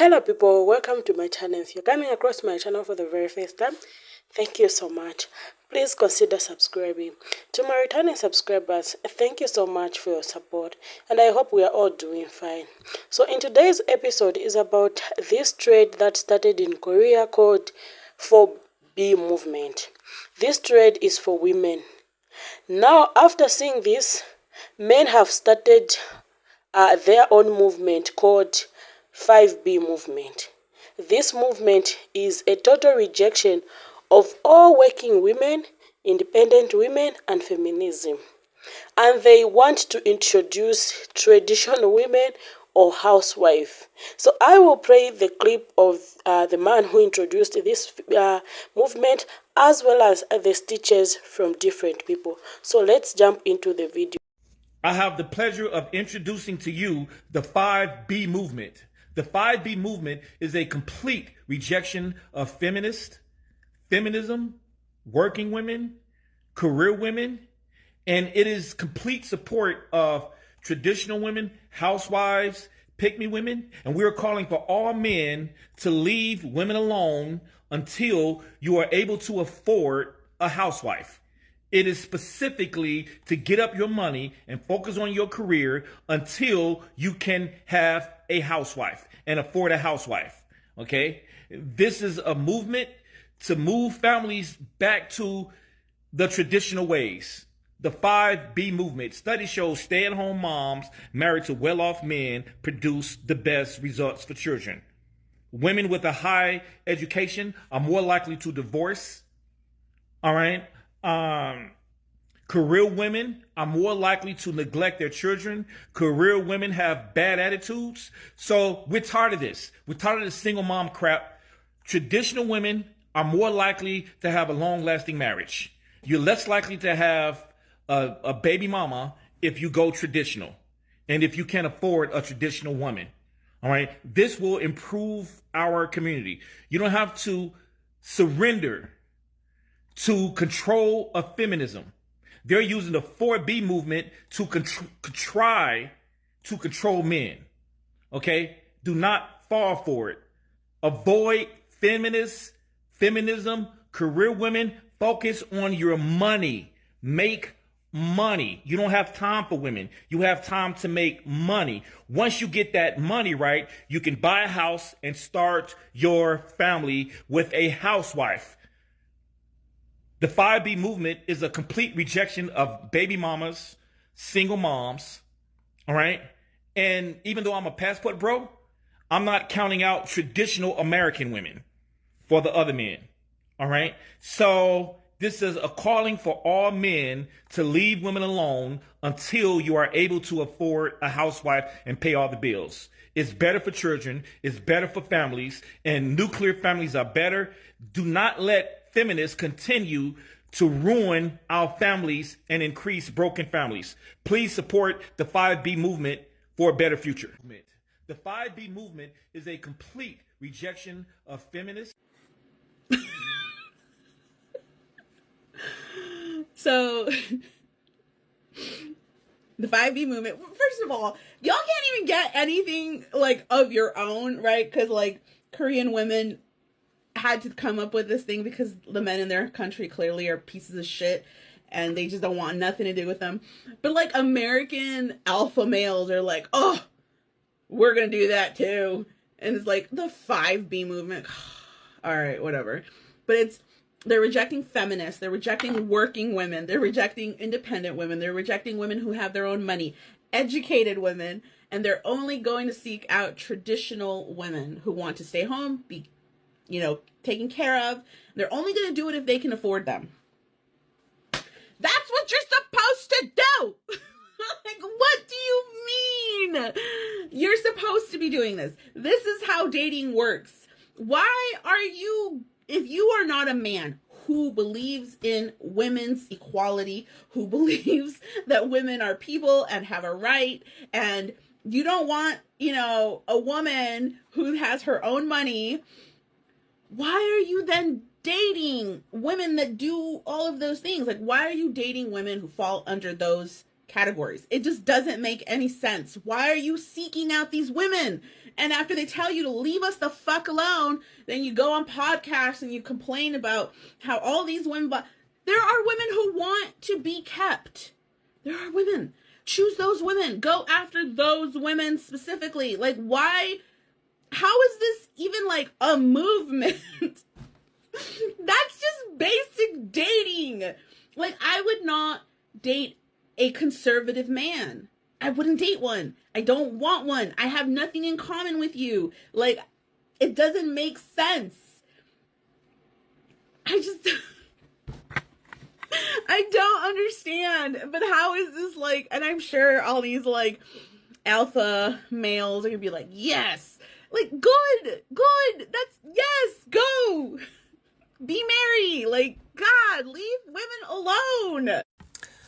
Hello people, welcome to my channel. If you're coming across my channel for the very first time, thank you so much. Please consider subscribing. To my returning subscribers, thank you so much for your support, and I hope we are all doing fine. So in today's episode is about this trend that started in Korea called 4B movement. This trend is for women. Now after seeing this, men have started their own movement called 5B movement. This movement is a total rejection of all working women, independent women, and feminism. And they want to introduce traditional women or housewife. So I will play the clip of the man who introduced this movement, as well as the stitches from different people. So let's jump into the video. I have the pleasure of introducing to you the 5B movement. The 5B movement is a complete rejection of feminism, working women, career women, and it is complete support of traditional women, housewives, pick-me women, and we are calling for all men to leave women alone until you are able to afford a housewife. It is specifically to get up your money and focus on your career until you can have a housewife and afford a housewife. Okay? This is a movement to move families back to the traditional ways. The 5B movement. Study shows stay-at-home moms married to well-off men produce the best results for children. Women with a high education are more likely to divorce. All right? Career women are more likely to neglect their children. Career women have bad attitudes. So we're tired of this. We're tired of this single mom crap. Traditional women are more likely to have a long-lasting marriage. You're less likely to have a baby mama if you go traditional and if you can afford a traditional woman. All right. This will improve our community. You don't have to surrender to control of feminism. They're using the 4B movement to try to control men. Okay? Do not fall for it. Avoid feminism, career women. Focus on your money. Make money. You don't have time for women. You have time to make money. Once you get that money right, you can buy a house and start your family with a housewife. The 5B movement is a complete rejection of baby mamas, single moms, all right? And even though I'm a passport bro, I'm not counting out traditional American women for the other men, all right? So this is a calling for all men to leave women alone until you are able to afford a housewife and pay all the bills. It's better for children, it's better for families, and nuclear families are better. Do not let feminists continue to ruin our families and increase broken families. Please support the 5B movement for a better future. The 5B movement is a complete rejection of feminists. So, the 5B movement, first of all, y'all can't even get anything, like, of your own, right? Because, like, Korean women had to come up with this thing because the men in their country clearly are pieces of shit and they just don't want nothing to do with them. But, like, American alpha males are like, oh, we're gonna do that too. And it's like the 5B movement. All right, whatever. But they're rejecting feminists, they're rejecting working women, they're rejecting independent women, they're rejecting women who have their own money, educated women, and they're only going to seek out traditional women who want to stay home, be, taken care of. They're only going to do it if they can afford them. That's what you're supposed to do. Like, what do you mean? You're supposed to be doing this. This is how dating works. Why are you, if you are not a man who believes in women's equality, who believes that women are people and have a right, and you don't want, a woman who has her own money, why are you then dating women that do all of those things? Like, why are you dating women who fall under those categories. It just doesn't make any sense. Why are you seeking out these women? And after they tell you to leave us the fuck alone, then you go on podcasts and you complain about how all these women, but there are women who want to be kept. There are women. Choose those women. Go after those women specifically. Like, why? How is this even like a movement? That's just basic dating. Like, I would not date a conservative man. I wouldn't date one. I don't want one. I have nothing in common with you. Like, it doesn't make sense. I don't understand. But how is this like, and I'm sure all these like alpha males are gonna be like, yes, like, good, that's, yes, go, be merry, like, God, leave women alone.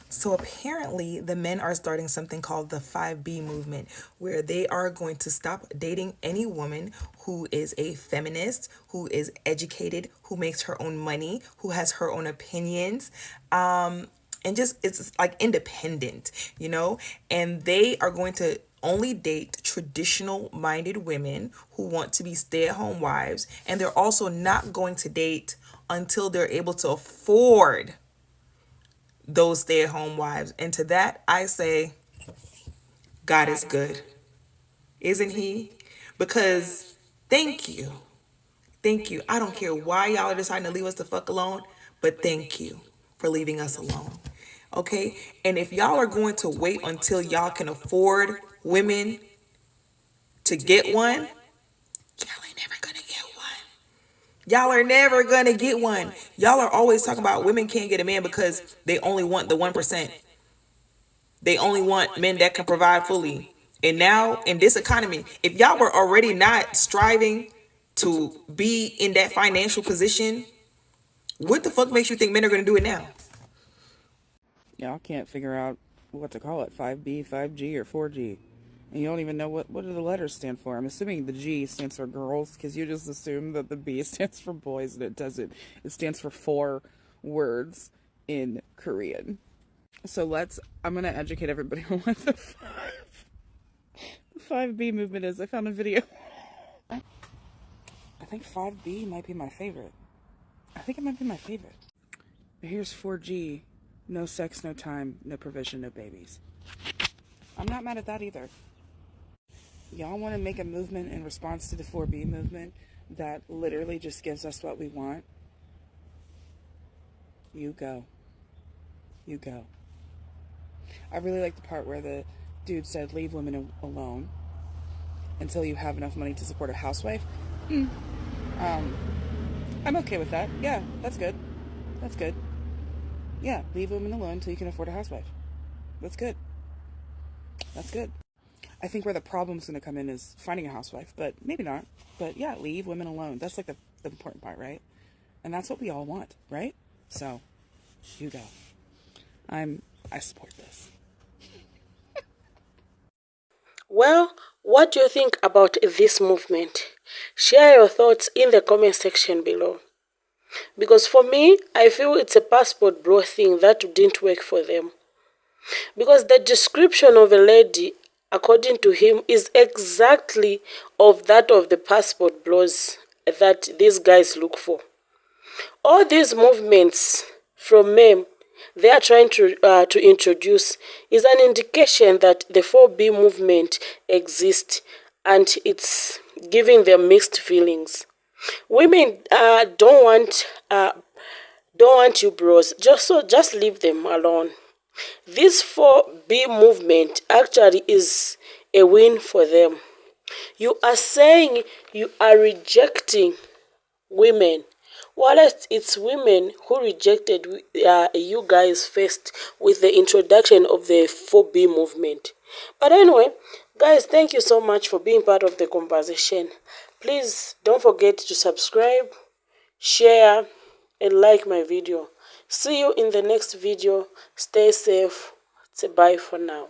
So apparently the men are starting something called the 5B movement, where they are going to stop dating any woman who is a feminist, who is educated, who makes her own money, who has her own opinions, and just it's like independent, you know, and they are going to only date traditional minded women who want to be stay-at-home wives, and they're also not going to date until they're able to afford those stay-at-home wives. And to that I say, God is good, isn't he? Because thank you, I don't care why y'all are deciding to leave us the fuck alone, but thank you for leaving us alone. Okay, and if y'all are going to wait until y'all can afford women to get one, y'all ain't never gonna get one. Y'all are never gonna get one. Y'all are always talking about women can't get a man because they only want the 1%. They only want men that can provide fully. And now in this economy, if y'all were already not striving to be in that financial position, what the fuck makes you think men are gonna do it now? Y'all can't figure out what to call it, 5B, 5G, or 4G. And you don't even know what do the letters stand for. I'm assuming the G stands for girls, because you just assume that the B stands for boys, and it doesn't. It stands for 4 words in Korean. So I'm going to educate everybody on what the 5B movement is. I found a video. I think 5B might be my favorite. I think it might be my favorite. Here's 4G. No sex, no time, no provision, no babies. I'm not mad at that either. Y'all want to make a movement in response to the 4B movement that literally just gives us what we want? You go. You go. I really like the part where the dude said, leave women alone until you have enough money to support a housewife. I'm okay with that. Yeah, that's good. That's good. Yeah, leave women alone until you can afford a housewife. That's good. That's good. I think where the problem's going to come in is finding a housewife, but maybe not. But yeah, leave women alone. That's like the important part, right? And that's what we all want, right? So, you go. I support this. Well, what do you think about this movement? Share your thoughts in the comment section below. Because for me, I feel it's a passport bro thing that didn't work for them. Because the description of a lady, according to him, is exactly of that of the passport bros that these guys look for. All these movements from men they are trying to introduce is an indication that the 4B movement exists, and it's giving them mixed feelings. Women don't want you bros. Just leave them alone. This 4B movement actually is a win for them. You are saying you are rejecting women, whilst it's women who rejected you guys first with the introduction of the 4B movement. But anyway, guys, thank you so much for being part of the conversation. Please don't forget to subscribe, share, and like my video. See you in the next video. Stay safe. Bye for now.